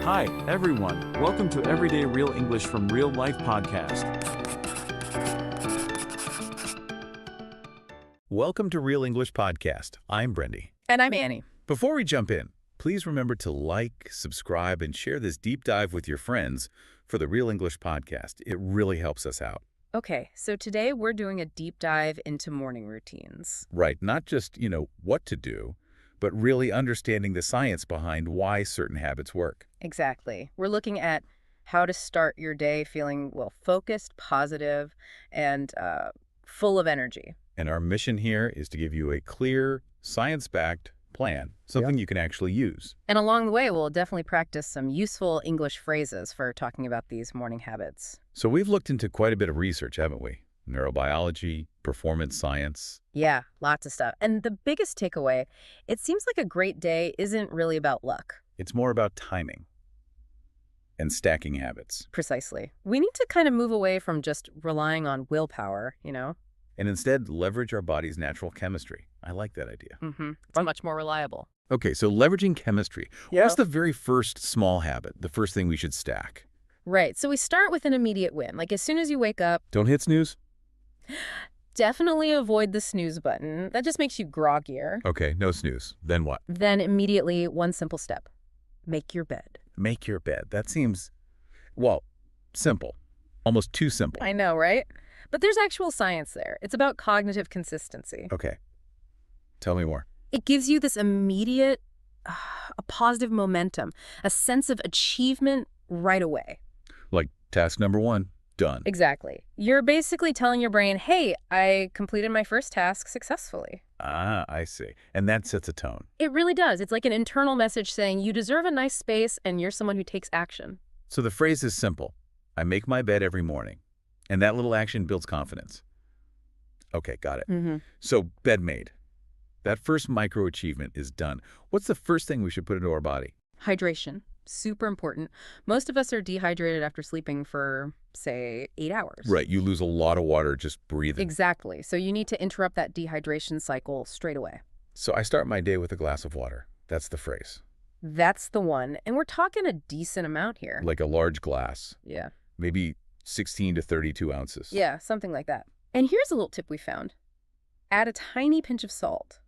Hi, everyone. Welcome to Everyday Real English from Real Life Podcast. Welcome to Real English Podcast. I'm Brendy. And I'm Annie. Before we jump in, please remember to like, subscribe, and share this deep dive with your friends for the Real English Podcast. It really helps us out. Okay, so today we're doing a deep dive into morning routines. Right, not just, what to do, but really understanding the science behind why certain habits work. Exactly. We're looking at how to start your day feeling, focused, positive, and full of energy. And our mission here is to give you a clear, science-backed plan, something you can actually use. And along the way, we'll definitely practice some useful English phrases for talking about these morning habits. So we've looked into quite a bit of research, haven't we? Neurobiology, performance science. Yeah, lots of stuff. And the biggest takeaway, it seems like a great day isn't really about luck. It's more about timing and stacking habits. Precisely. We need to kind of move away from just relying on willpower, And instead leverage our body's natural chemistry. I like that idea. It's much more reliable. Okay, so leveraging chemistry. Yeah. What's the very first small habit, the first thing we should stack? Right. So we start with an immediate win. Like as soon as you wake up, Don't hit snooze? definitely avoid the snooze button. That just makes you groggier. Okay, no snooze. Then what? Then immediately, one simple step. Make your bed. Make your bed. That seems, simple. Almost too simple. I know, right? But there's actual science there. It's about cognitive consistency. Okay. Tell me more. It gives you this immediate, a positive momentum, a sense of achievement right away. Like task number 1, done. Exactly. You're basically telling your brain, hey, I completed my first task successfully. Ah, I see. And that sets a tone. It really does. It's like an internal message saying you deserve a nice space and you're someone who takes action. So the phrase is simple. I make my bed every morning. And that little action builds confidence. Okay, got it. So bed made. That first micro achievement is done. What's the first thing we should put into our body? Hydration. Super important. Most of us are dehydrated after sleeping for, say, 8 hours. Right, you lose a lot of water just breathing. Exactly. So you need to interrupt that dehydration cycle straight away. So I start my day with a glass of water. That's the phrase. That's the one. And we're talking a decent amount here. Like a large glass. Yeah. Maybe 16 to 32 ounces. Yeah, something like that. And here's a little tip we found. Add a tiny pinch of salt.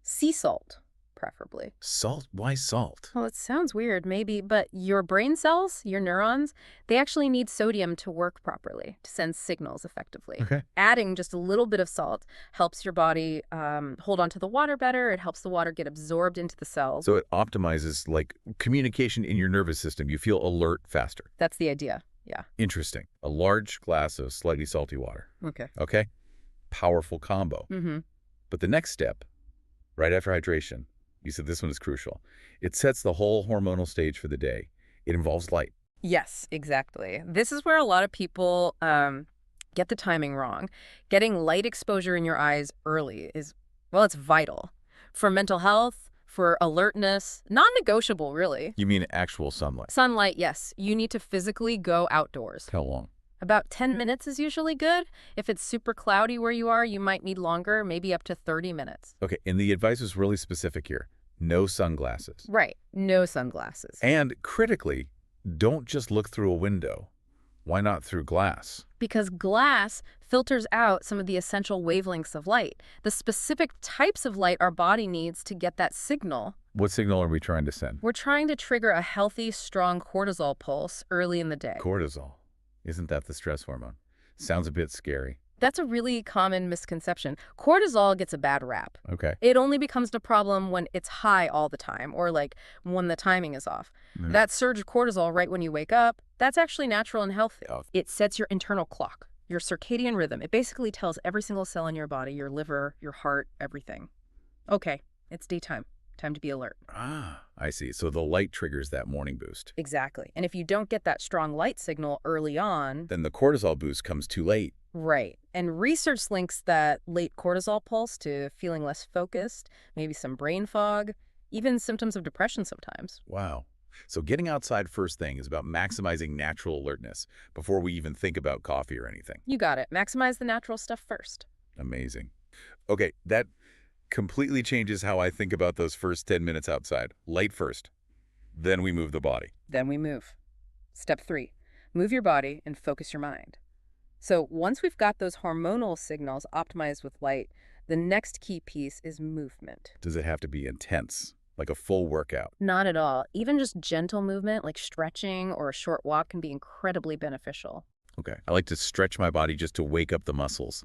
Sea salt, preferably. Salt? Why salt? Well, it sounds weird, maybe, but your brain cells, your neurons, they actually need sodium to work properly, to send signals effectively. Okay. Adding just a little bit of salt helps your body hold on to the water better. It helps the water get absorbed into the cells. So it optimizes like communication in your nervous system. You feel alert faster. That's the idea. Yeah. Interesting. A large glass of slightly salty water. Okay. Okay? Powerful combo. But the next step, right after hydration, you said this one is crucial. It sets the whole hormonal stage for the day. It involves light. Yes, exactly. This is where a lot of people get the timing wrong. Getting light exposure in your eyes early is, it's vital. For mental health, for alertness, non-negotiable, really. You mean actual sunlight? Sunlight, yes. You need to physically go outdoors. How long? About 10 minutes is usually good. If it's super cloudy where you are, you might need longer, maybe up to 30 minutes. Okay, and the advice is really specific here. No sunglasses. Right. No sunglasses. And critically, don't just look through a window. Why not through glass? Because glass filters out some of the essential wavelengths of light, the specific types of light our body needs to get that signal. What signal are we trying to send? We're trying to trigger a healthy, strong cortisol pulse early in the day. Cortisol. Isn't that the stress hormone? Sounds a bit scary. That's a really common misconception. Cortisol gets a bad rap. Okay. It only becomes a problem when it's high all the time or like when the timing is off. That surge of cortisol right when you wake up, that's actually natural and healthy. Oh. It sets your internal clock, your circadian rhythm. It basically tells every single cell in your body, your liver, your heart, everything. Okay, it's daytime. Time to be alert. Ah, I see. So the light triggers that morning boost. Exactly. And if you don't get that strong light signal early on, Then the cortisol boost comes too late. right. And research links that late cortisol pulse to feeling less focused, maybe some brain fog, even symptoms of depression sometimes. Wow. So getting outside first thing is about maximizing natural alertness before we even think about coffee or anything. You got it. Maximize the natural stuff first. Amazing. Okay, that completely changes how I think about those first 10 minutes outside. Light first. Then we move the body. Then we move. Step 3, move your body and focus your mind. So once we've got those hormonal signals optimized with light, the next key piece is movement. Does it have to be intense, like a full workout? Not at all. Even just gentle movement like stretching or a short walk can be incredibly beneficial. Okay. I like to stretch my body just to wake up the muscles.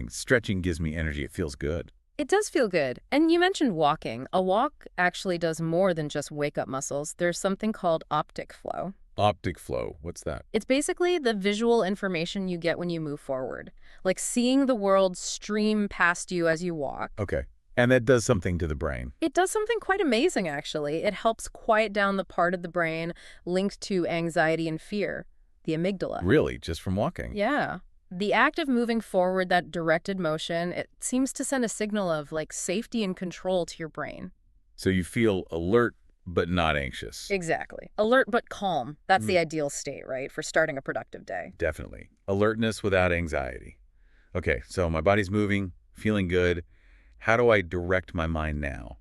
Stretching gives me energy. It feels good. It does feel good. And you mentioned walking. A walk actually does more than just wake up muscles. There's something called optic flow. Optic flow. What's that? It's basically the visual information you get when you move forward, like seeing the world stream past you as you walk. Okay. And that does something to the brain. It does something quite amazing, actually. It helps quiet down the part of the brain linked to anxiety and fear, the amygdala. Really? Just from walking? Yeah. The act of moving forward, that directed motion, it seems to send a signal of like safety and control to your brain. So you feel alert but not anxious. Exactly. Alert but calm. That's the ideal state, right, for starting a productive day. Definitely. Alertness without anxiety. Okay, so my body's moving, feeling good. How do I direct my mind now?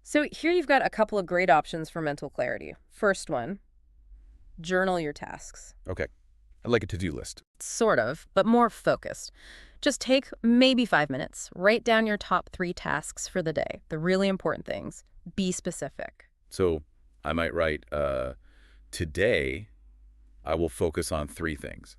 So here you've got a couple of great options for mental clarity. First one, journal your tasks. Okay. I'd like a to-do list. Sort of, but more focused. Just take maybe 5 minutes. Write down your top 3 tasks for the day, the really important things. Be specific. So I might write, today I will focus on 3 things.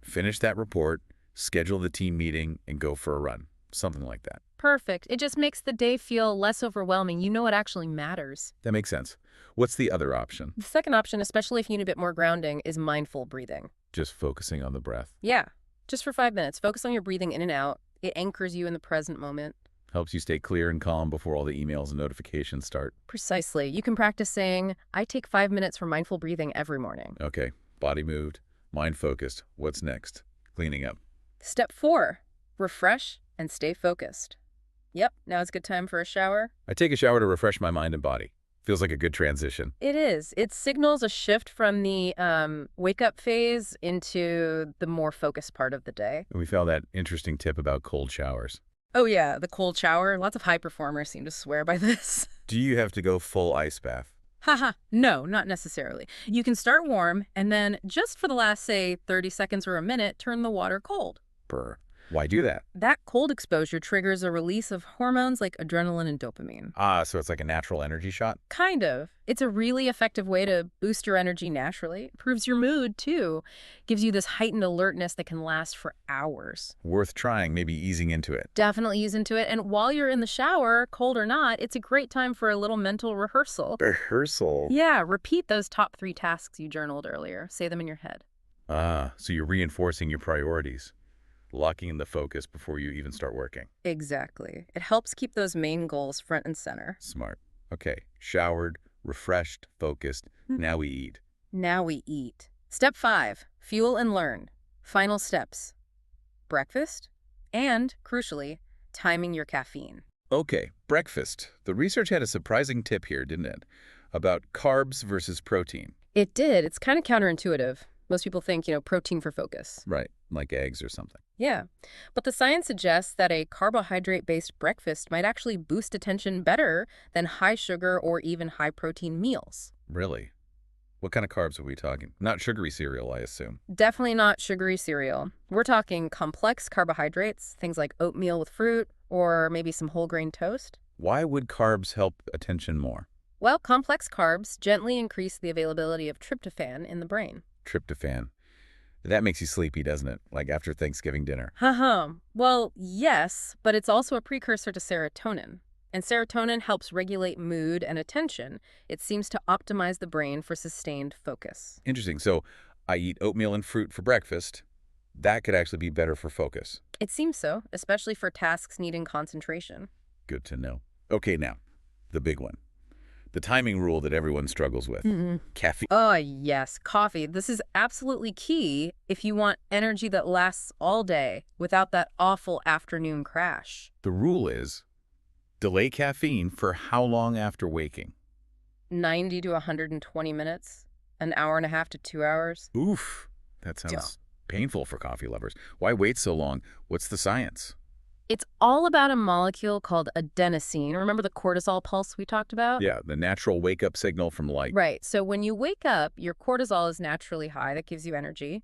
Finish that report, schedule the team meeting, and go for a run. Something like that. Perfect. It just makes the day feel less overwhelming. You know what actually matters. That makes sense. What's the other option? The second option, especially if you need a bit more grounding, is mindful breathing. Just focusing on the breath. Yeah, just for 5 minutes. Focus on your breathing in and out. It anchors you in the present moment. Helps you stay clear and calm before all the emails and notifications start. Precisely. You can practice saying, I take 5 minutes for mindful breathing every morning. Okay, body moved, mind focused. What's next? Cleaning up. Step 4, refresh and stay focused. Yep, now it's a good time for a shower. I take a shower to refresh my mind and body. Feels like a good transition. It is. It signals a shift from the wake-up phase into the more focused part of the day. And we found that interesting tip about cold showers. Oh yeah, the cold shower. Lots of high performers seem to swear by this. Do you have to go full ice bath? Haha, no, not necessarily. You can start warm and then just for the last, say, 30 seconds or a minute, turn the water cold. Brr. Why do that? That cold exposure triggers a release of hormones like adrenaline and dopamine. Ah, so it's like a natural energy shot? Kind of. It's a really effective way to boost your energy naturally. Improves your mood, too. Gives you this heightened alertness that can last for hours. Worth trying, maybe easing into it. Definitely ease into it. And while you're in the shower, cold or not, it's a great time for a little mental rehearsal. Rehearsal? Yeah, repeat those top 3 tasks you journaled earlier. Say them in your head. Ah, so you're reinforcing your priorities. Locking in the focus before you even start working. Exactly. It helps keep those main goals front and center. Smart. Okay, showered, refreshed, focused. Now we eat. Now we eat. Step 5, fuel and learn. Final steps. Breakfast and, crucially, timing your caffeine. Okay, breakfast. The research had a surprising tip here, didn't it? About carbs versus protein. It did. It's kind of counterintuitive. Most people think, protein for focus. Right, like eggs or something. Yeah, but the science suggests that a carbohydrate-based breakfast might actually boost attention better than high sugar or even high protein meals. Really? What kind of carbs are we talking? Not sugary cereal, I assume. Definitely not sugary cereal. We're talking complex carbohydrates, things like oatmeal with fruit, or maybe some whole grain toast. Why would carbs help attention more? Well, complex carbs gently increase the availability of tryptophan in the brain. Tryptophan. That makes you sleepy, doesn't it? Like after Thanksgiving dinner. Well, yes, but it's also a precursor to serotonin. And serotonin helps regulate mood and attention. It seems to optimize the brain for sustained focus. Interesting. So I eat oatmeal and fruit for breakfast. That could actually be better for focus. It seems so, especially for tasks needing concentration. Good to know. Okay, now, the big one. The timing rule that everyone struggles with. Caffeine. Oh, yes, coffee. This is absolutely key if you want energy that lasts all day without that awful afternoon crash. The rule is delay caffeine for how long after waking? 90 to 120 minutes, an hour and a half to 2 hours. Oof, that sounds painful for coffee lovers. Why wait so long? What's the science? It's all about a molecule called adenosine. Remember the cortisol pulse we talked about? Yeah, the natural wake-up signal from light. Right. So when you wake up, your cortisol is naturally high. That gives you energy.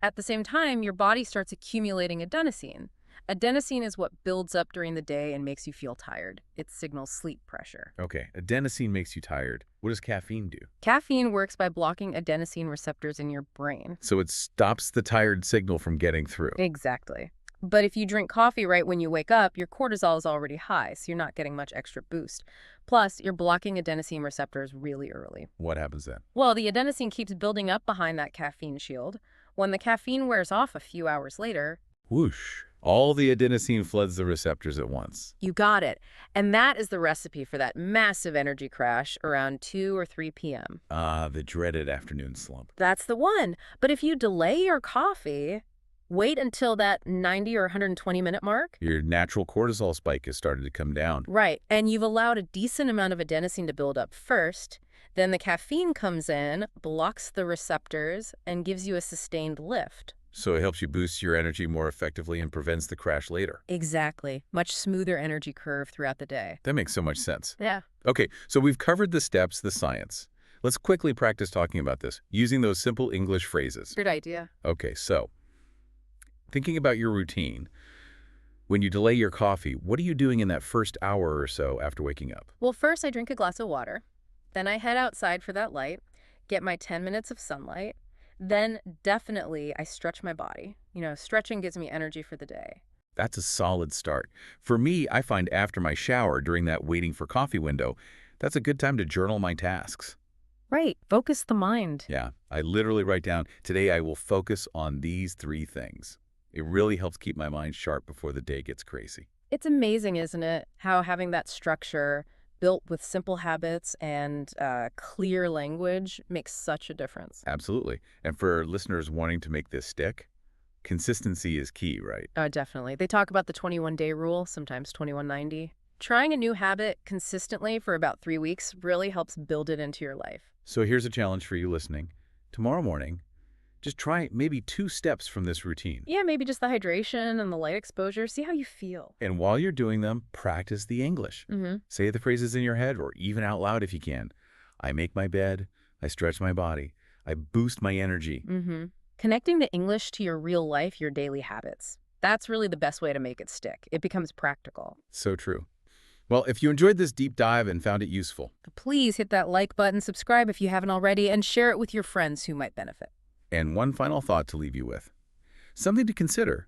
At the same time, your body starts accumulating adenosine. Adenosine is what builds up during the day and makes you feel tired. It signals sleep pressure. Okay, adenosine makes you tired. What does caffeine do? Caffeine works by blocking adenosine receptors in your brain. So it stops the tired signal from getting through. Exactly. But if you drink coffee right when you wake up, your cortisol is already high, so you're not getting much extra boost. Plus, you're blocking adenosine receptors really early. What happens then? Well, the adenosine keeps building up behind that caffeine shield. When the caffeine wears off a few hours later, Whoosh. All the adenosine floods the receptors at once. you got it. And that is the recipe for that massive energy crash around 2 or 3 p.m. Ah, the dreaded afternoon slump. That's the one. But if you delay your coffee, wait until that 90 or 120-minute mark. Your natural cortisol spike has started to come down. Right. And you've allowed a decent amount of adenosine to build up first. Then the caffeine comes in, blocks the receptors, and gives you a sustained lift. So it helps you boost your energy more effectively and prevents the crash later. Exactly. Much smoother energy curve throughout the day. That makes so much sense. Yeah. Okay, so we've covered the steps, the science. Let's quickly practice talking about this, using those simple English phrases. Good idea. Okay, so thinking about your routine, when you delay your coffee, what are you doing in that first hour or so after waking up? Well, first I drink a glass of water. Then I head outside for that light, get my 10 minutes of sunlight. Then definitely I stretch my body. Stretching gives me energy for the day. That's a solid start. For me, I find after my shower during that waiting for coffee window, that's a good time to journal my tasks. Right. Focus the mind. Yeah, I literally write down, today I will focus on these 3 things. It really helps keep my mind sharp before the day gets crazy. It's amazing, isn't it, how having that structure built with simple habits and clear language makes such a difference. Absolutely. And for listeners wanting to make this stick, consistency is key, right? Definitely. They talk about the 21-day rule, sometimes 2190. Trying a new habit consistently for about 3 weeks really helps build it into your life. So here's a challenge for you listening. Tomorrow morning, just try maybe 2 steps from this routine. Yeah, maybe just the hydration and the light exposure. See how you feel. And while you're doing them, practice the English. Say the phrases in your head or even out loud if you can. I make my bed. I stretch my body. I boost my energy. Connecting the English to your real life, your daily habits. That's really the best way to make it stick. It becomes practical. So true. Well, if you enjoyed this deep dive and found it useful, Please hit that like button, subscribe if you haven't already, and share it with your friends who might benefit. and one final thought to leave you with. Something to consider.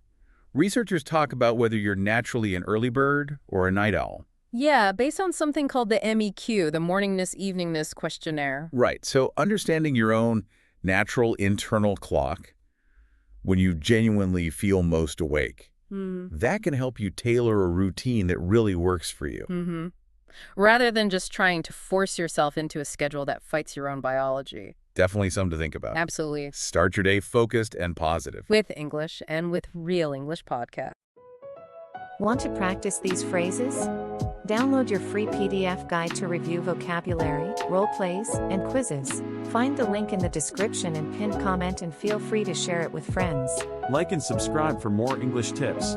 Researchers talk about whether you're naturally an early bird or a night owl. Yeah, based on something called the MEQ, the Morningness Eveningness Questionnaire. Right, so understanding your own natural internal clock, when you genuinely feel most awake, that can help you tailor a routine that really works for you. Rather than just trying to force yourself into a schedule that fights your own biology. Definitely something to think about. Absolutely. Start your day focused and positive. With English and with Real English Podcast. Want to practice these phrases? Download your free PDF guide to review vocabulary, role plays, and quizzes. Find the link in the description and pinned comment, and feel free to share it with friends. Like and subscribe for more English tips.